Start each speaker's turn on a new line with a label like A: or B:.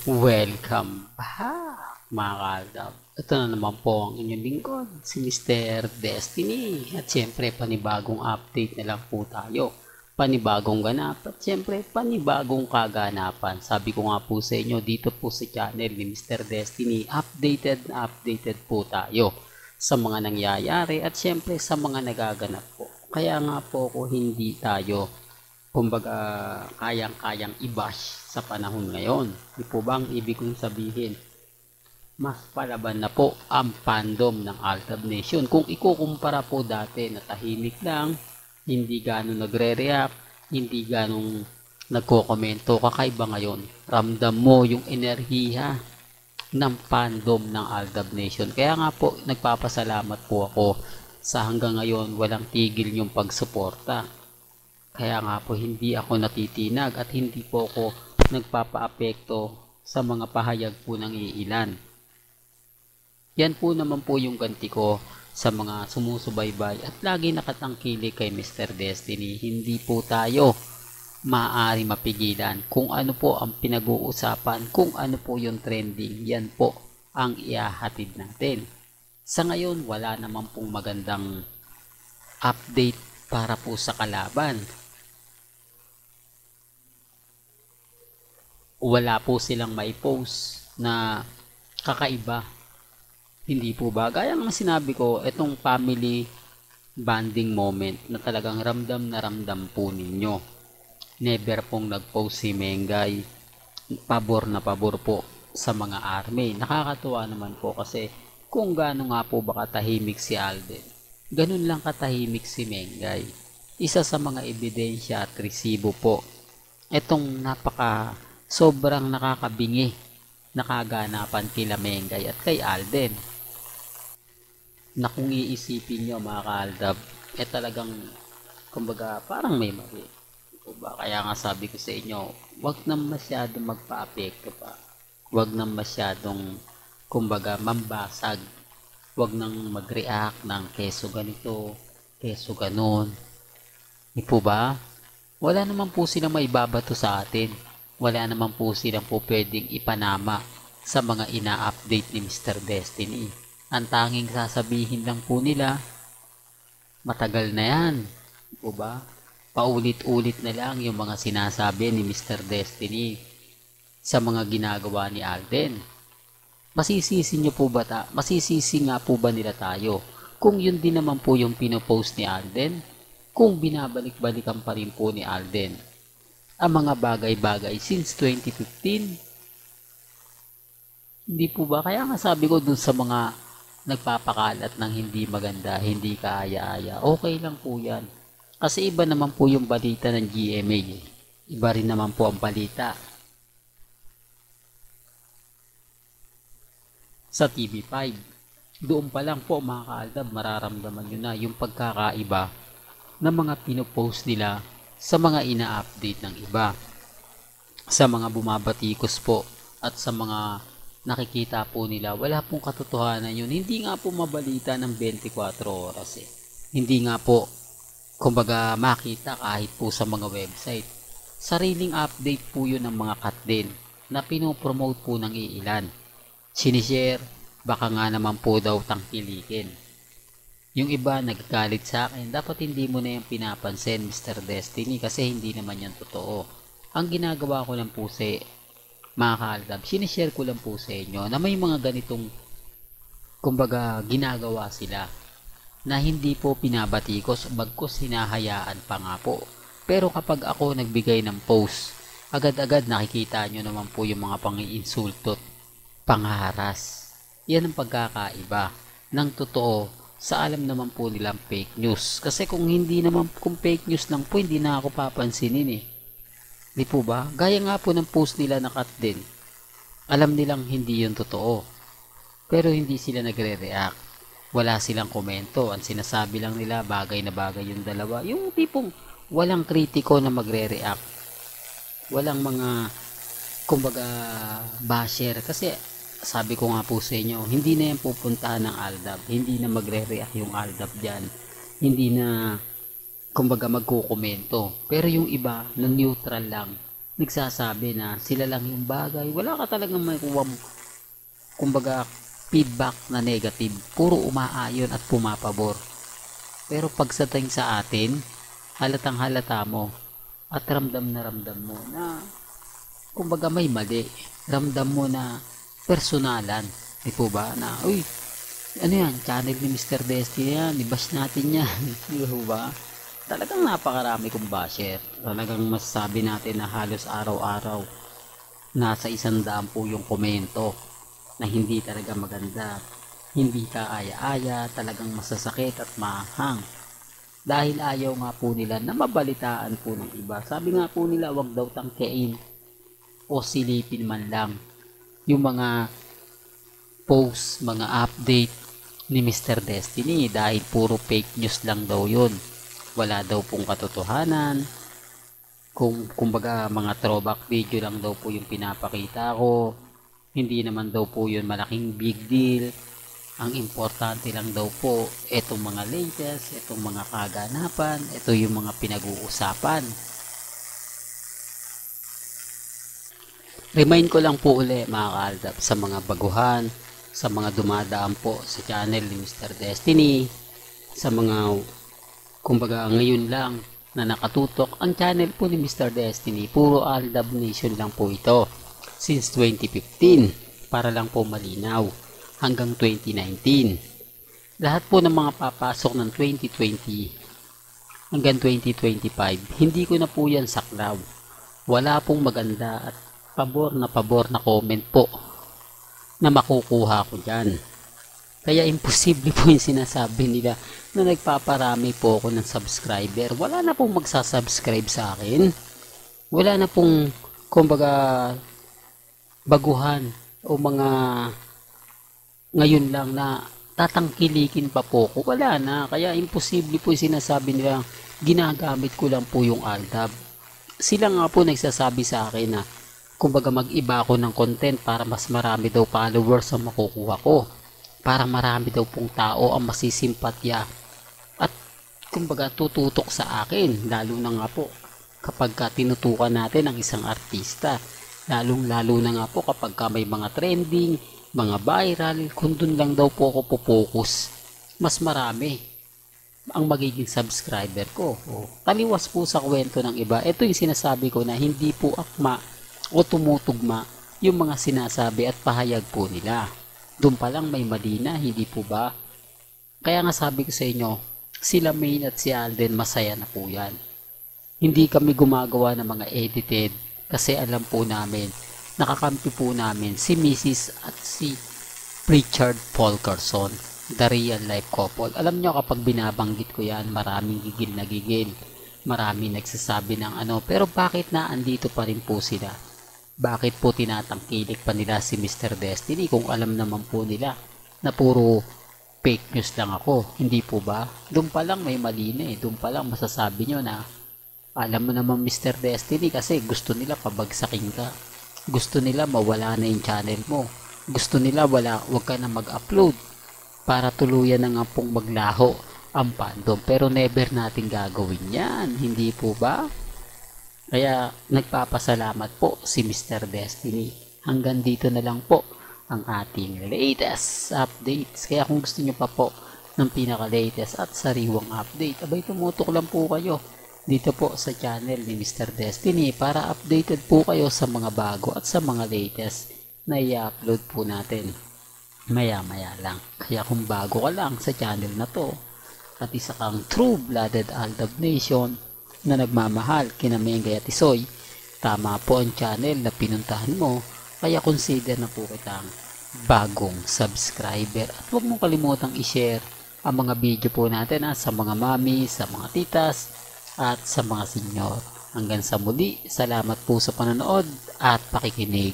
A: Welcome back mga kaaldab. Ito na naman po ang inyong lingkod, si Mr. Destiny. At syempre panibagong update na lang po tayo. Panibagong ganap at syempre panibagong kaganapan. Sabi ko nga po sa inyo dito po sa channel ni Mr. Destiny, updated na updated po tayo sa mga nangyayari at syempre sa mga nagaganap po. Kaya nga po ako hindi tayo kumbaga kayang-kayang i-bash sa panahon ngayon. Di po ba ang ibig kong sabihin? Mas palaban na po ang fandom ng Altab Nation. Kung ikukumpara po dati na tahimik lang, hindi ganong nagre-react, hindi ganong nagko-komento, kakaiba ngayon. Ramdam mo yung enerhiya ng fandom ng Altab Nation. Kaya nga po, nagpapasalamat po ako sa hanggang ngayon walang tigil yung pagsuporta. Kaya nga po hindi ako natitinag at hindi po ako nagpapaapekto sa mga pahayag po ng iilan. Yan po naman po yung ganti ko sa mga sumusubaybay at lagi nakatangkilik kay Mr. Destiny. Hindi po tayo maaari mapigilan kung ano po ang pinag-uusapan, kung ano po yung trending, yan po ang iahatid natin. Sa ngayon, wala naman pong magandang update para po sa kalaban. Wala po silang maipost na kakaiba. Hindi po ba? Gaya ng sinabi ko, itong family bonding moment na talagang ramdam na ramdam po ninyo. Never pong nag-post si Mengay. Pabor na pabor po sa mga army. Nakakatuwa naman po kasi kung gaano nga po ba katahimik si Alden, ganun lang katahimik si Mengay. Isa sa mga ebidensya at resibo po. Itong sobrang nakakabingi nakaganapan kila Mengay at kay Alden na kung iisipin nyo mga kaaldab talagang kumbaga parang may mali ba? Kaya nga sabi ko sa inyo, wag na masyadong magpa-apekto pa, wag na masyadong kumbaga mambasag, wag nang mag-react ng keso ganito, keso ganon. Di po ba? Wala naman po silang maibabato sa atin. Wala naman po silang po pwedeng ipanama sa mga ina-update ni Mr. Destiny. Ang tanging sasabihin lang po nila, matagal na yan. Po ba? Paulit-ulit na lang yung mga sinasabi ni Mr. Destiny sa mga ginagawa ni Alden. Masisisi nyo po ba masisisi nga po ba nila tayo kung yun din naman po yung pinopost ni Alden? Kung binabalik-balikan pa rin po ni Alden ang mga bagay-bagay since 2015. Hindi po ba? Kaya nga sabi ko dun sa mga nagpapakalat ng hindi maganda, hindi kaaya-aya, okay lang po yan. Kasi iba naman po yung balita ng GMA. Iba rin naman po ang balita sa TV5. Doon pa lang po mga kaaldab, mararamdaman nyo na yung pagkakaiba ng mga pinopost nila sa mga ina-update ng iba, sa mga bumabatikos po at sa mga nakikita po nila. Wala pong katotohanan yun. Hindi nga po mabalita ng 24 oras Hindi nga po kumbaga makita kahit po sa mga website. Sariling update po yun ng mga cut din na pinopromote po ng iilan. Sinishare, baka nga naman po daw tangkilikin. Yung iba nagagalit sa akin, dapat hindi mo na yung pinapansin Mr. Destiny kasi hindi naman yan totoo. Ang ginagawa ko lang po sa mga kaaldab, sinishare ko lang po sa inyo na may mga ganitong kumbaga ginagawa sila na hindi po pinabatikos, bagkus hinahayaan pa nga po. Pero kapag ako nagbigay ng post, agad-agad nakikita nyo naman po yung mga pang-iinsulto, pangharas. Yan ang pagkakaiba ng totoo sa alam naman po nilang fake news. Kasi kung fake news lang po, hindi na ako papansinin Di po ba? Gaya nga po ng post nila na cut din. Alam nilang hindi yun totoo. Pero hindi sila nagre-react. Wala silang komento. Ang sinasabi lang nila, bagay na bagay yung dalawa. Yung tipong walang kritiko na magre-react. Walang mga, kumbaga, basher. Kasi, sabi ko nga po sa inyo, hindi na yan pupuntahan ng Aldab. Hindi na magre-react yung Aldab dyan. Hindi na, kumbaga, magkukomento. Pero yung iba, na neutral lang. nagsasabi na sila lang yung bagay. Wala ka talagang makuha, kumbaga, feedback na negative. Puro umaayon at pumapabor. Pero pagdating sa atin, halatang halata mo at ramdam na ramdam mo na kumbaga may mali. Ramdam mo na personalan. Di po ba? Na, uy, ano yan? Channel ni Mr. Destiny yan. Ibash natin yan. Di po ba? Talagang napakarami kong basher. Talagang masasabi natin na halos araw-araw nasa 100 po yung komento na hindi talaga maganda, hindi ka aya-aya, talagang masasakit at mahang. Dahil ayaw nga po nila na mabalitaan po ng iba. Sabi nga po nila, wag daw tangkein o silipin man lang yung mga post, mga update ni Mr. Destiny dahil puro fake news lang daw yun. Wala daw pong katotohanan. Kumbaga mga throwback video lang daw po yung pinapakita ko. Hindi naman daw po yun malaking big deal. Ang importante lang daw po, itong mga latest, itong mga kaganapan, ito yung mga pinag-uusapan. Remind ko lang po uli mga kaaldab sa mga baguhan, sa mga dumadaan po sa channel ni Mr. Destiny, sa mga kumbaga ngayon lang na nakatutok ang channel po ni Mr. Destiny. Puro Aldab Nation lang po ito. Since 2015, para lang po malinaw, hanggang 2019. Lahat po ng mga papasok ng 2020 hanggang 2025, hindi ko na po yan saklaw. Wala pong maganda at pabor na comment po na makukuha ko dyan. Kaya imposible po yung sinasabi nila na nagpaparami po ako ng subscriber. Wala na pong magsasubscribe sa akin. Wala na pong kumbaga baguhan o mga ngayon lang na tatangkilikin pa po ko. Wala na. Kaya imposible po yung sinasabi nila ginagamit ko lang po yung Aldab. Sila nga po nagsasabi sa akin na kumbaga mag-iba ako ng content para mas marami daw followers ang makukuha ko. Para marami daw pong tao ang masisimpatya at kumbaga tututok sa akin. Lalo na nga po kapag tinutukan natin ang isang artista. Lalong-lalo na nga po kapag may mga trending, mga viral, kung dun lang daw po ako pupokus, mas marami ang magiging subscriber ko. Taliwas po sa kwento ng iba. Ito yung sinasabi ko na hindi po akma o tumutugma yung mga sinasabi at pahayag po nila. Doon pa lang may mali na, hindi po ba? Kaya nga sabi ko sa inyo, sila Main at si Alden masaya na po yan. Hindi kami gumagawa ng mga edited kasi alam po namin, nakakampi po namin si Mrs. at si Richard Fulkerson, the real life couple. Alam nyo kapag binabanggit ko yan, maraming gigil na gigil. Maraming nagsasabi ng ano, pero bakit na andito pa rin po sila? Bakit po tinatangkilik pa nila si Mr. Destiny kung alam naman po nila na puro fake news lang ako? Hindi po ba? Doon pa lang may mali na eh. Doon pa lang masasabi nyo na alam mo naman Mr. Destiny kasi gusto nila pabagsakin ka. Gusto nila mawala na yung channel mo. Gusto nila wag ka na mag-upload para tuluyan na nga pong maglaho ang fandom. Pero never natin gagawin yan. Hindi po ba? Kaya nagpapasalamat po si Mr. Destiny. Hanggang dito na lang po ang ating latest updates. Kaya kung gusto nyo pa po ng pinaka-latest at sariwang update, abay tumutok lang po kayo dito po sa channel ni Mr. Destiny para updated po kayo sa mga bago at sa mga latest na i-upload po natin maya-maya lang. Kaya kung bago ka lang sa channel na to at isa kang true-blooded Aldab Nation na nagmamahal kina Mengay at Isoy, tama po ang channel na pinuntahan mo. Kaya consider na po kitang bagong subscriber at huwag mong kalimutang i-share ang mga video po natin sa mga mami, sa mga titas at sa mga senyor. Hanggang sa muli, salamat po sa panonood at pakikinig.